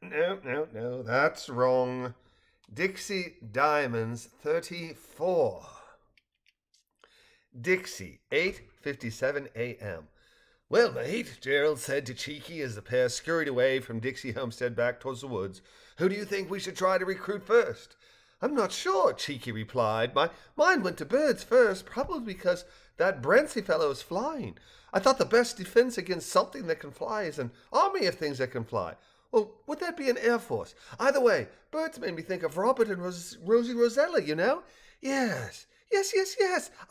No, that's wrong. Dixie Diamonds 34. Dixie, 8:57 a.m. Well, mate, Jerald said to Cheeky as the pair scurried away from Dixie Homestead back towards the woods, who do you think we should try to recruit first? I'm not sure, Cheeky replied. My mind went to birds first, probably because that Brentsy fellow is flying. I thought the best defense against something that can fly is an army of things that can fly. Well, would that be an air force? Either way, birds made me think of Robert and Rosie Rosella, you know? Yes,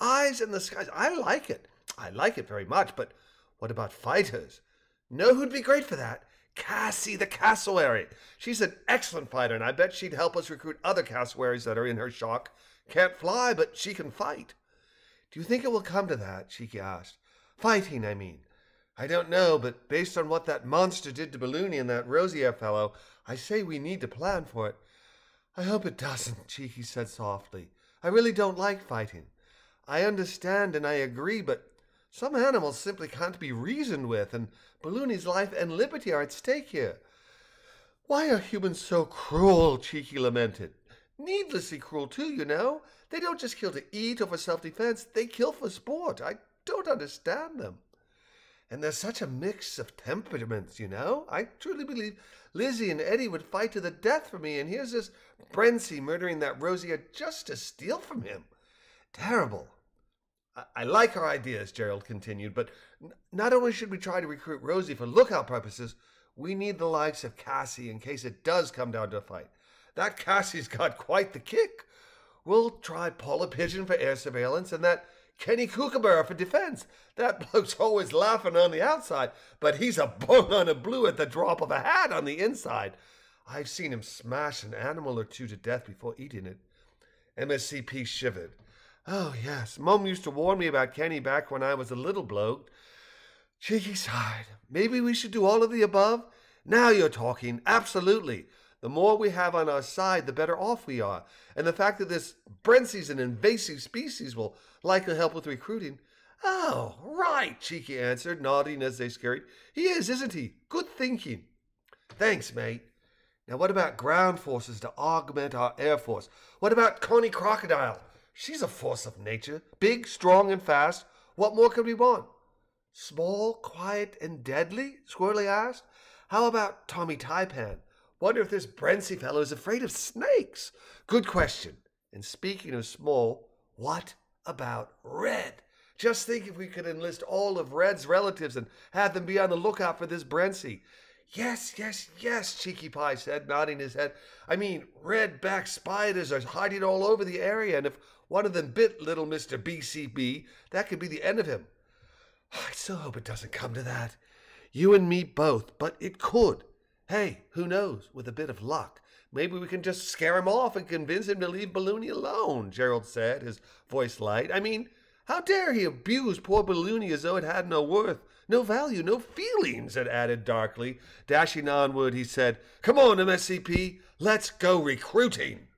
eyes in the skies. I like it. I like it very much, but what about fighters? Know who'd be great for that? Cassie the cassowary. She's an excellent fighter, and I bet she'd help us recruit other cassowaries that are in her shock. Can't fly, but she can fight. Do you think it will come to that? Cheeky asked. Fighting, I mean. I don't know, but based on what that monster did to Balloony and that Rosier fellow, I say we need to plan for it. I hope it doesn't, Cheeky said softly. I really don't like fighting. I understand and I agree, but some animals simply can't be reasoned with, and Balloony's life and liberty are at stake here. Why are humans so cruel? Cheeky lamented. Needlessly cruel, too, you know. They don't just kill to eat or for self-defense. They kill for sport. I don't understand them. And there's such a mix of temperaments, you know. I truly believe Lizzie and Eddie would fight to the death for me, and here's this Brentsy murdering that Rosier just to steal from him. Terrible. I like our ideas, Jerald continued, but not only should we try to recruit Rosie for lookout purposes, we need the likes of Cassie in case it does come down to a fight. That Cassie's got quite the kick. We'll try Paula Pigeon for air surveillance and that Kenny Kookaburra for defense. That bloke's always laughing on the outside, but he's a bung on a blue at the drop of a hat on the inside. I've seen him smash an animal or two to death before eating it. MSCP shivered. Oh, yes, Mom used to warn me about Kenny back when I was a little bloke. Cheeky sighed. Maybe we should do all of the above? Now you're talking. Absolutely. The more we have on our side, the better off we are. And the fact that this Brentsy's an invasive species will likely help with recruiting. Oh, right, Cheeky answered, nodding as they scurried. He is, isn't he? Good thinking. Thanks, mate. Now what about ground forces to augment our air force? What about Connie Crocodile? She's a force of nature, big, strong, and fast. What more could we want? Small, quiet, and deadly? Squirrely asked. How about Tommy Taipan? Wonder if this Brentsy fellow is afraid of snakes. Good question. And speaking of small, what about Red? Just think if we could enlist all of Red's relatives and have them be on the lookout for this Brentsy. Yes, Cheeky Pie said, nodding his head. I mean, red-backed spiders are hiding all over the area, and if one of them bit little Mr. BCB, that could be the end of him. I so hope it doesn't come to that. You and me both, but it could. Hey, who knows, with a bit of luck, maybe we can just scare him off and convince him to leave Balloony alone, Jerald said, his voice light. I mean, how dare he abuse poor Balloony as though it had no worth, no value, no feelings, it added darkly. Dashing onward, he said, Come on, MSCP, let's go recruiting.